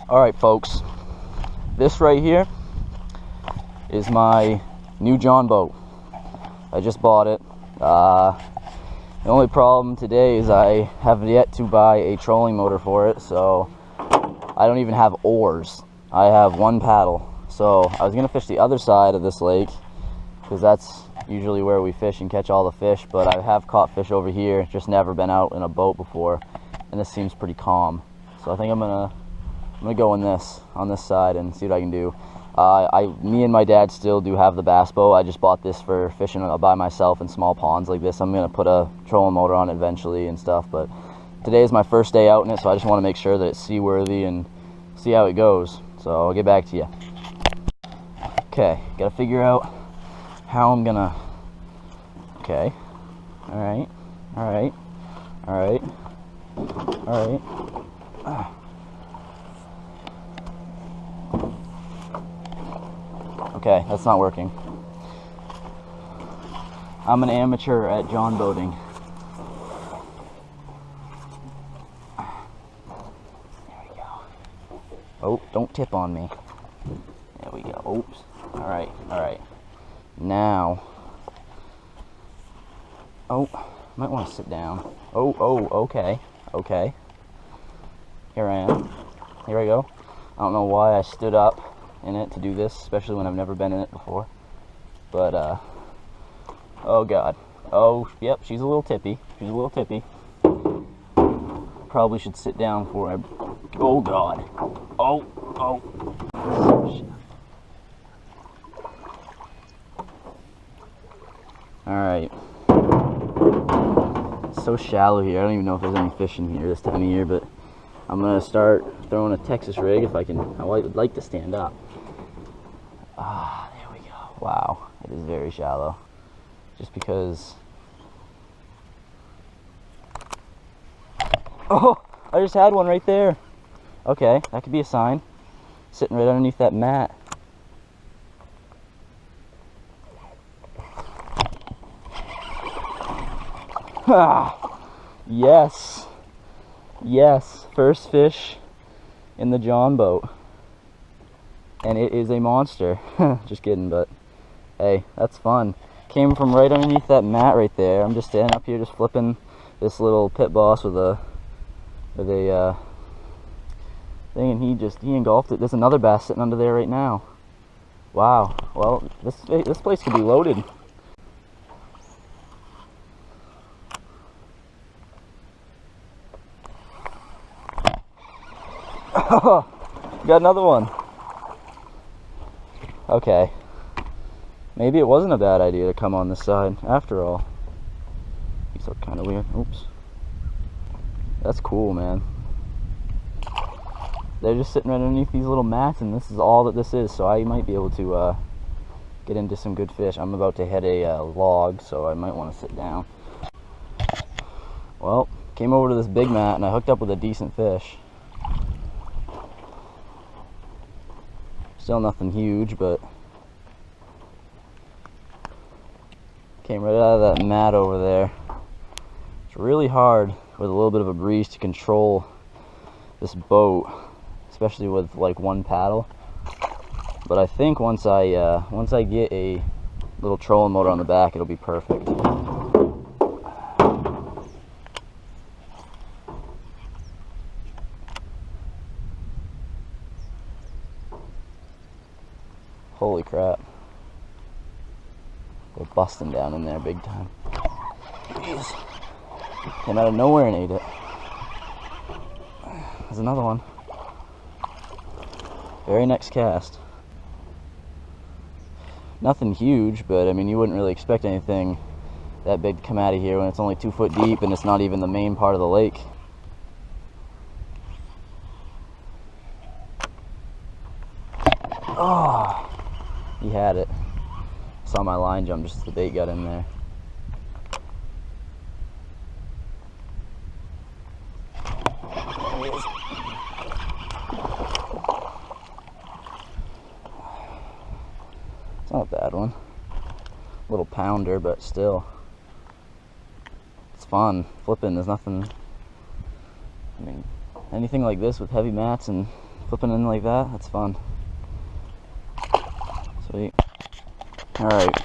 Alright folks, this right here is my new John boat. I just bought it. The only problem today is I have yet to buy a trolling motor for it, so I don't even have oars. I have one paddle. So I was going to fish the other side of this lake, because that's usually where we fish and catch all the fish, but I have caught fish over here, just never been out in a boat before, and this seems pretty calm. So I think I'm gonna go on this side and see what I can do. Me and my dad still do have the bass boat. I just bought this for fishing by myself in small ponds like this. I'm gonna put a trolling motor on it eventually and stuff, but today is my first day out in it, so I just want to make sure that it's seaworthy and see how it goes. So I'll get back to you. Okay, gotta figure out how I'm gonna. Okay, all right. Okay, that's not working. I'm an amateur at John boating. There we go. Oh, don't tip on me. There we go. Oops. All right. Now. Oh, might want to sit down. Oh, okay. Here I am. Here I go. I don't know why I stood up in it to do this, especially when I've never been in it before. But, oh God. Oh, yep, she's a little tippy. Probably should sit down before I, oh God. Oh. Alright. It's so shallow here. I don't even know if there's any fish in here this time of year, but I'm gonna start throwing a Texas rig if I can. I would like to stand up. Ah, there we go. Wow, it is very shallow. Just because. Oh, I just had one right there. Okay, that could be a sign. Sitting right underneath that mat. Ah, yes, first fish in the John boat, and it is a monster. Just kidding, but hey, that's fun. Came from right underneath that mat right there. I'm just standing up here just flipping this little pit boss with a thing, and he engulfed it. There's another bass sitting under there right now. Wow. Well, this place could be loaded. Oh, got another one. Okay. Maybe it wasn't a bad idea to come on this side after all. These look kind of weird. Oops. That's cool, man. They're just sitting right underneath these little mats, and this is all that this is, so I might be able to get into some good fish. I'm about to hit a log, so I might want to sit down. Well, came over to this big mat, and I hooked up with a decent fish. Still nothing huge, but came right out of that mat over there. It's really hard with a little bit of a breeze to control this boat, especially with like one paddle. But I think once I get a little trolling motor on the back, it'll be perfect. Holy crap. They're busting down in there big time. Jeez. Came out of nowhere and ate it. There's another one. Very next cast. Nothing huge, but I mean, you wouldn't really expect anything that big to come out of here when it's only 2 foot deep and it's not even the main part of the lake. Oh, he had it. Saw my line jump just as the bait got in there. There he is. It's not a bad one. Little pounder, but still. It's fun. Flipping, there's nothing. I mean, anything like this with heavy mats and Flipping in like that, that's fun. Sweet. Alright,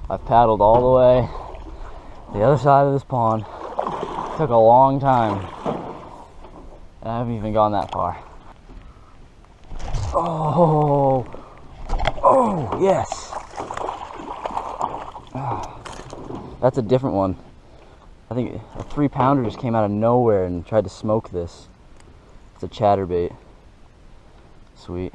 I've paddled all the way to the other side of this pond. Took a long time, and I haven't even gone that far. Oh, oh, yes. That's a different one. I think a 3-pounder just came out of nowhere and tried to smoke this. It's a chatterbait. Sweet.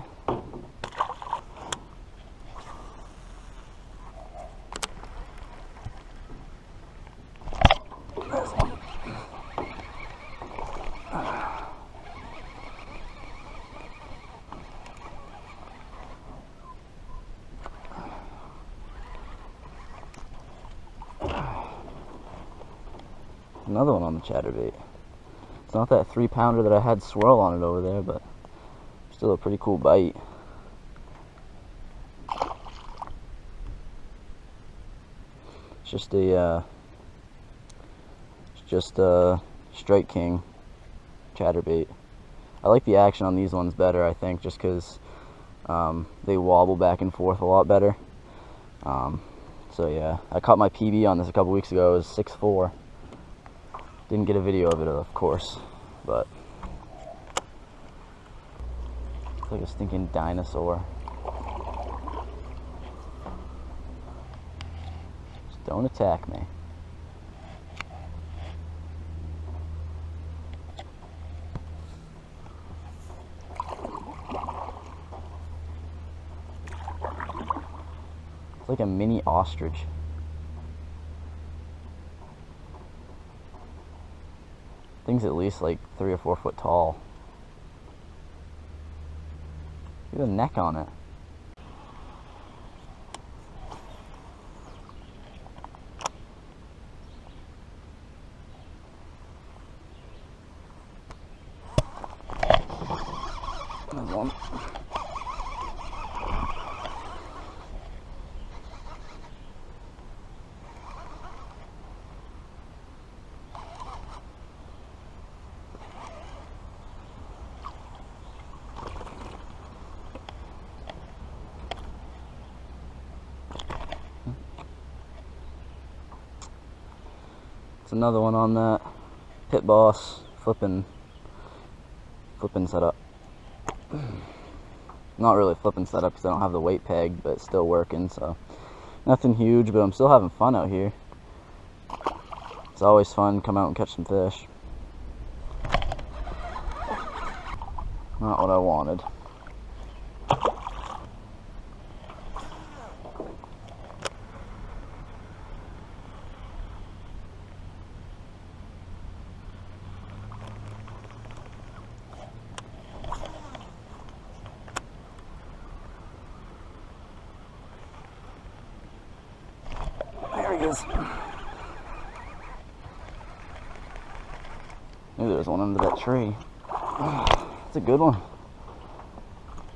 Another one on the chatterbait. It's not that 3-pounder that I had swirl on it over there, but still a pretty cool bite. It's just a Strike King chatterbait. I like the action on these ones better, I think, just because they wobble back and forth a lot better. So yeah, I caught my PB on this a couple weeks ago. It was 6'4". Didn't get a video of it, of course, but it's like a stinking dinosaur. Just don't attack me. It's like a mini ostrich. Thing's at least like 3 or 4 foot tall. Look at the neck on it. Another one. It's another one on that Pit Boss flipping setup. Not really flipping setup because I don't have the weight peg, but it's still working, so nothing huge, but I'm still having fun out here. It's always fun to come out and catch some fish. Not what I wanted. There he is. Maybe there's one under that tree. It's a good one.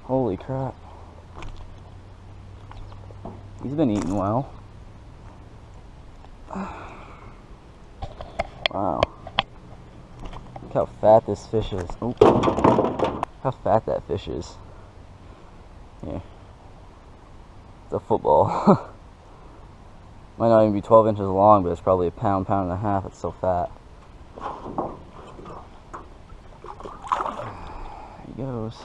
Holy crap. He's been eating well. Wow. Look how fat this fish is. Oop. How fat that fish is. Here. It's a football. Might not even be 12 inches long, but it's probably a pound, pound and a half. It's so fat. There he goes.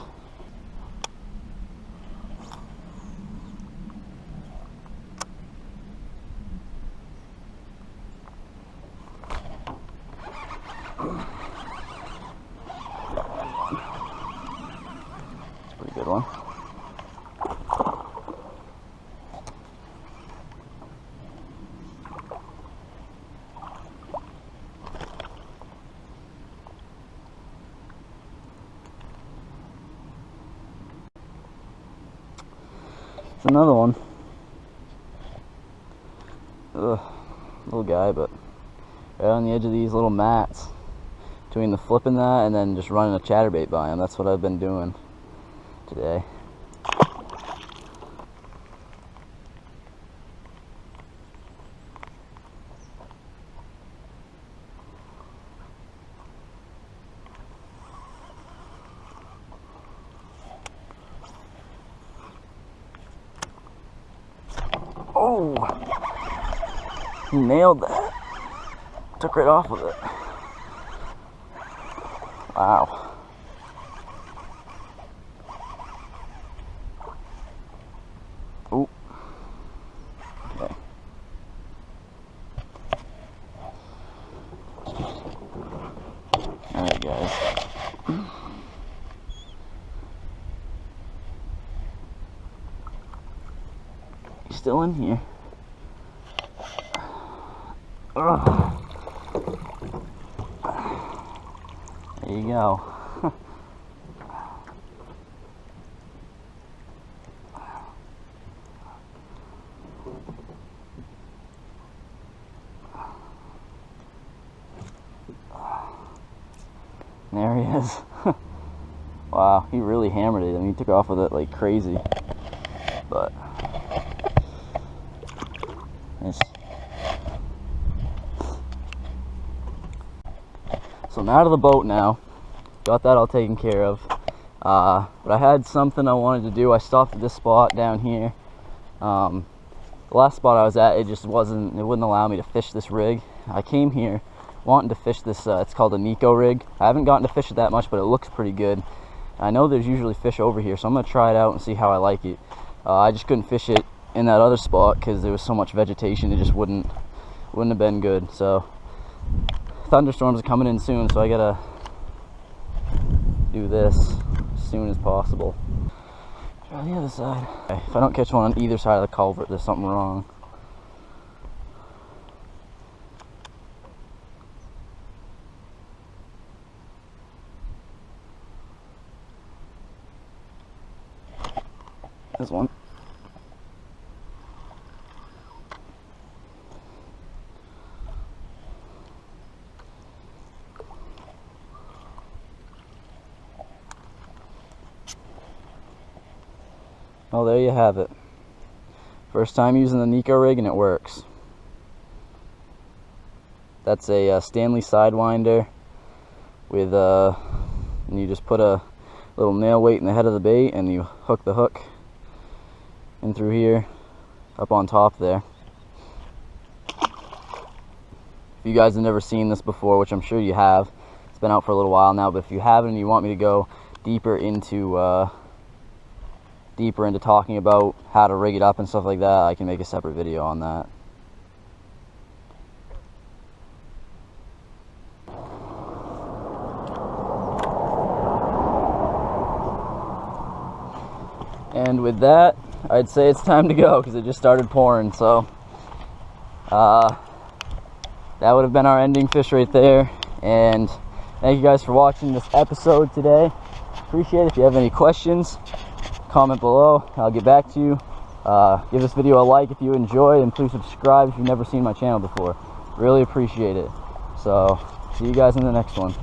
It's a pretty good one. Another one. Ugh, little guy, but right on the edge of these little mats. Between the flipping that and then just running a chatterbait by him. That's what I've been doing today. Oh, he nailed that. Took right off of it. Wow. Oh. Okay. Alright, guys. He's still in here. Ugh. There you go. There he is. Wow, he really hammered it. I mean, he took off with it like crazy. But it's... So I'm out of the boat now. Got that all taken care of. But I had something I wanted to do. I stopped at this spot down here. The last spot I was at, it just wouldn't allow me to fish this rig. I came here wanting to fish this, it's called a Nico rig. I haven't gotten to fish it that much, but it looks pretty good. I know there's usually fish over here, so I'm gonna try it out and see how I like it. I just couldn't fish it in that other spot because there was so much vegetation, it just wouldn't have been good. So thunderstorms are coming in soon, so I gotta do this as soon as possible. Try the other side. Okay, if I don't catch one on either side of the culvert, there's something wrong. There's one. Oh, there you have it. First time using the Nico rig and it works. That's a Stanley Sidewinder with and you just put a little nail weight in the head of the bait and you hook the hook in through here, up on top there. If you guys have never seen this before, which I'm sure you have, it's been out for a little while now, but if you haven't and you want me to go deeper into talking about how to rig it up and stuff like that, I can make a separate video on that. And with that, I'd say it's time to go because it just started pouring. So that would have been our ending fish right there. And thank you guys for watching this episode today. Appreciate it. If you have any questions, comment below. I'll get back to you. Give this video a like if you enjoyed, and please subscribe if you've never seen my channel before. Really appreciate it. So see you guys in the next one.